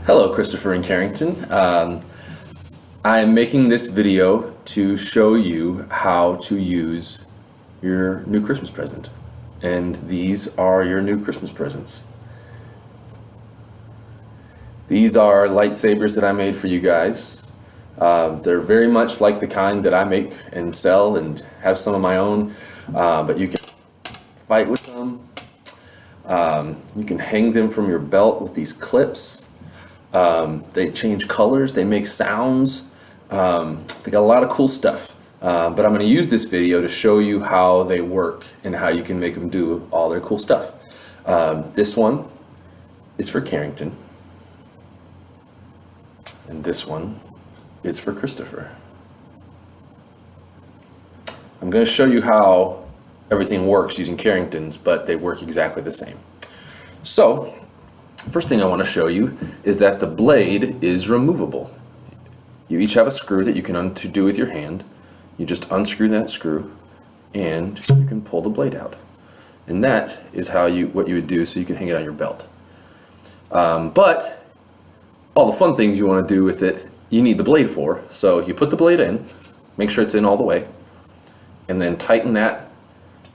Hello, Christopher and Karrington. I am making this video to show you how to use your new Christmas present. And these are your new Christmas presents. These are lightsabers that I made for you guys. They're very much like the kind that I make and sell and have some of my own, but you can fight with them. You can hang them from your belt with these clips. They change colors, they make sounds, they got a lot of cool stuff. But I'm going to use this video to show you how they work and how you can make them do all their cool stuff. This one is for Karrington, and this one is for Christopher. I'm going to show you how everything works using Karrington's, but they work exactly the same. So, first thing I want to show you is that the blade is removable. You each have a screw that you can undo with your hand. You just unscrew that screw and you can pull the blade out. And that is what you would do so you can hang it on your belt. But all the fun things you want to do with it, you need the blade for. So you put the blade in, make sure it's in all the way, and then tighten that.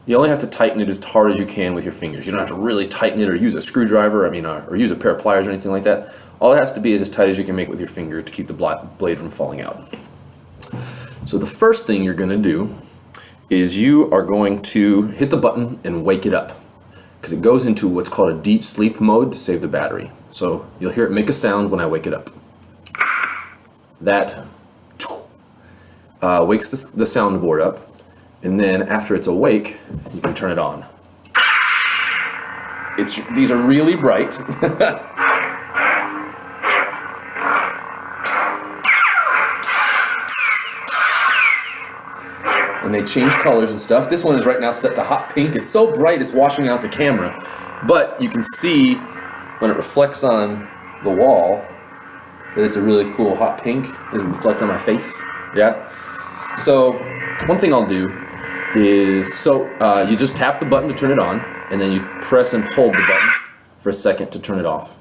You only have to tighten it as hard as you can with your fingers. You don't have to really tighten it or use a screwdriver, or use a pair of pliers or anything like that. All it has to be is as tight as you can make it with your finger to keep the blade from falling out. So the first thing you're going to do is you are going to hit the button and wake it up, because it goes into what's called a deep sleep mode to save the battery. So you'll hear it make a sound when I wake it up. That wakes the soundboard up. And then after it's awake, you can turn it on. These are really bright. And they change colors and stuff. This one is right now set to hot pink. It's so bright it's washing out the camera. But you can see when it reflects on the wall that it's a really cool hot pink. It'll reflect on my face. Yeah? So one thing I'll do is, you just tap the button to turn it on, and then you press and hold the button for a second to turn it off.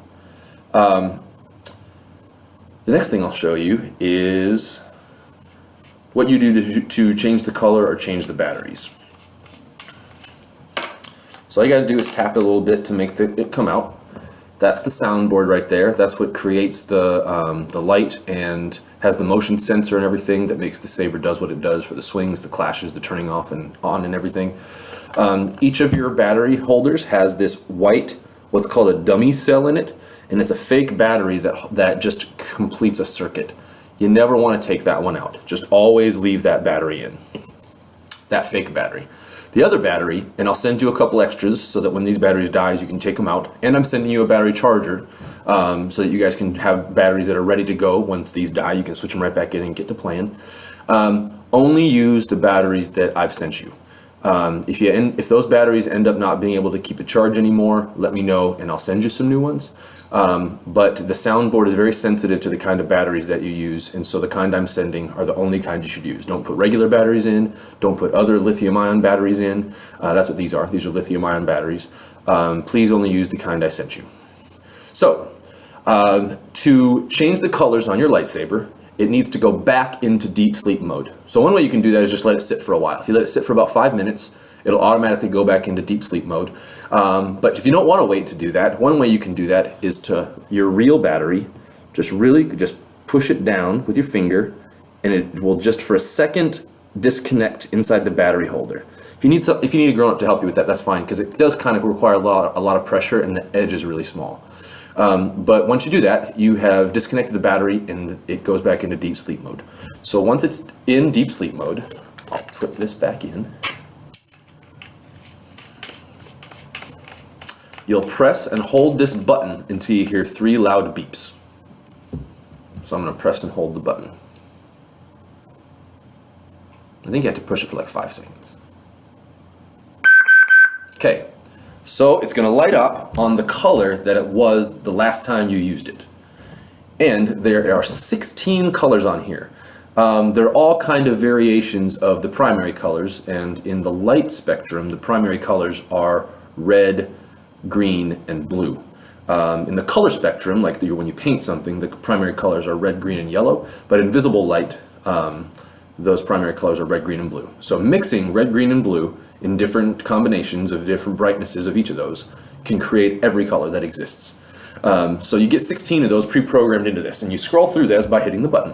The next thing I'll show you is what you do to change the color or change the batteries. So all you gotta do is tap it a little bit to make it come out. That's the soundboard right there. That's what creates the light and has the motion sensor and everything that makes the saber does what it does for the swings, the clashes, the turning off and on and everything. Each of your battery holders has this white, what's called a dummy cell in it, and it's a fake battery that just completes a circuit. You never want to take that one out. Just always leave that battery in, that fake battery. The other battery, and I'll send you a couple extras so that when these batteries die, you can take them out. And I'm sending you a battery charger so that you guys can have batteries that are ready to go. Once these die, you can switch them right back in and get to playing. Only use the batteries that I've sent you. If those batteries end up not being able to keep a charge anymore, let me know and I'll send you some new ones. But the soundboard is very sensitive to the kind of batteries that you use, and so the kind I'm sending are the only kind you should use. Don't put regular batteries in, don't put other lithium-ion batteries in. That's what these are. These are lithium-ion batteries. Please only use the kind I sent you. So, to change the colors on your lightsaber, it needs to go back into deep sleep mode. So one way you can do that is just let it sit for a while. If you let it sit for about 5 minutes, it'll automatically go back into deep sleep mode. But if you don't want to wait to do that, one way you can do that is to your real battery, just push it down with your finger, and it will just for a second disconnect inside the battery holder. If you need a grown-up to help you with that, that's fine, because it does kind of require a lot of pressure, and the edge is really small. But once you do that, you have disconnected the battery and it goes back into deep sleep mode. So once it's in deep sleep mode, I'll put this back in. You'll press and hold this button until you hear 3 loud beeps. So I'm going to press and hold the button. I think you have to push it for like 5 seconds. Okay. So it's going to light up on the color that it was the last time you used it. And there are 16 colors on here. They're all kind of variations of the primary colors, and in the light spectrum, the primary colors are red, green, and blue. In the color spectrum, like when you paint something, the primary colors are red, green, and yellow, but in visible light, those primary colors are red, green, and blue. So mixing red, green, and blue in different combinations of different brightnesses of each of those can create every color that exists. So you get 16 of those pre-programmed into this, and you scroll through this by hitting the button.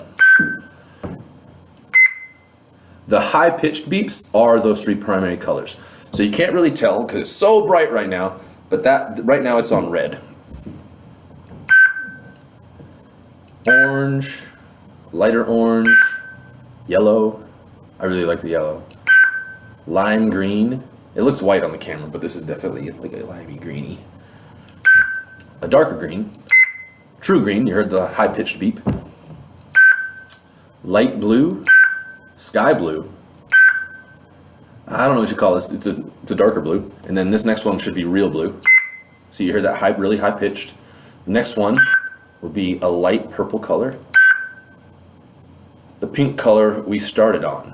The high-pitched beeps are those 3 primary colors. So you can't really tell because it's so bright right now, but that right now it's on red. Orange, lighter orange, yellow. I really like the yellow. Lime green. It looks white on the camera, but this is definitely like a limey greeny. A darker green. True green, you heard the high-pitched beep. Light blue. Sky blue. I don't know what you call this. It's a darker blue. And then this next one should be real blue. So you hear that really high-pitched. The next one will be a light purple color. The pink color we started on.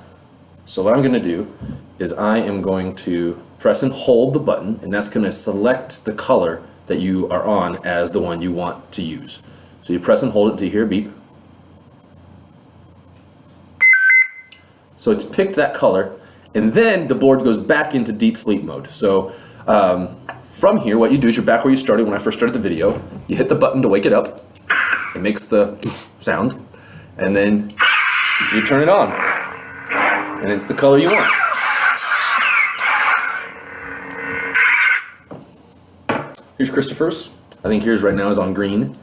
So what I'm going to do is I am going to press and hold the button, and that's going to select the color that you are on as the one you want to use. So you press and hold it until you hear a beep. So it's picked that color, and then the board goes back into deep sleep mode. So from here, what you do is you're back where you started when I first started the video. You hit the button to wake it up. It makes the sound, and then you turn it on, and it's the color you want. Here's Christopher's. I think yours right now is on green.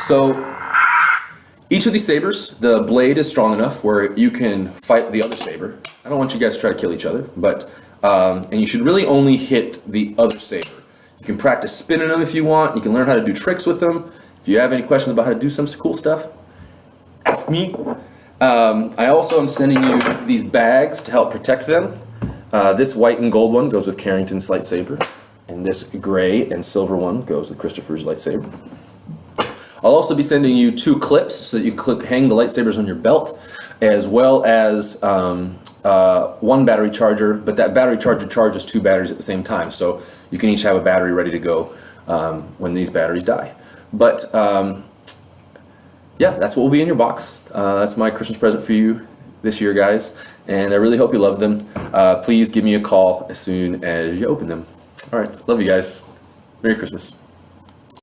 So each of these sabers, the blade is strong enough where you can fight the other saber. I don't want you guys to try to kill each other, but and you should really only hit the other saber. You can practice spinning them if you want. You can learn how to do tricks with them. If you have any questions about how to do some cool stuff, ask me. I also am sending you these bags to help protect them. This white and gold one goes with Karrington's lightsaber, and this gray and silver one goes with Christopher's lightsaber. I'll also be sending you 2 clips so that you can hang the lightsabers on your belt, as well as 1 battery charger, but that battery charger charges 2 batteries at the same time, so you can each have a battery ready to go when these batteries die. But yeah, that's what will be in your box. That's my Christmas present for you this year, guys, and I really hope you love them. Please give me a call as soon as you open them. All right, love you guys. Merry Christmas.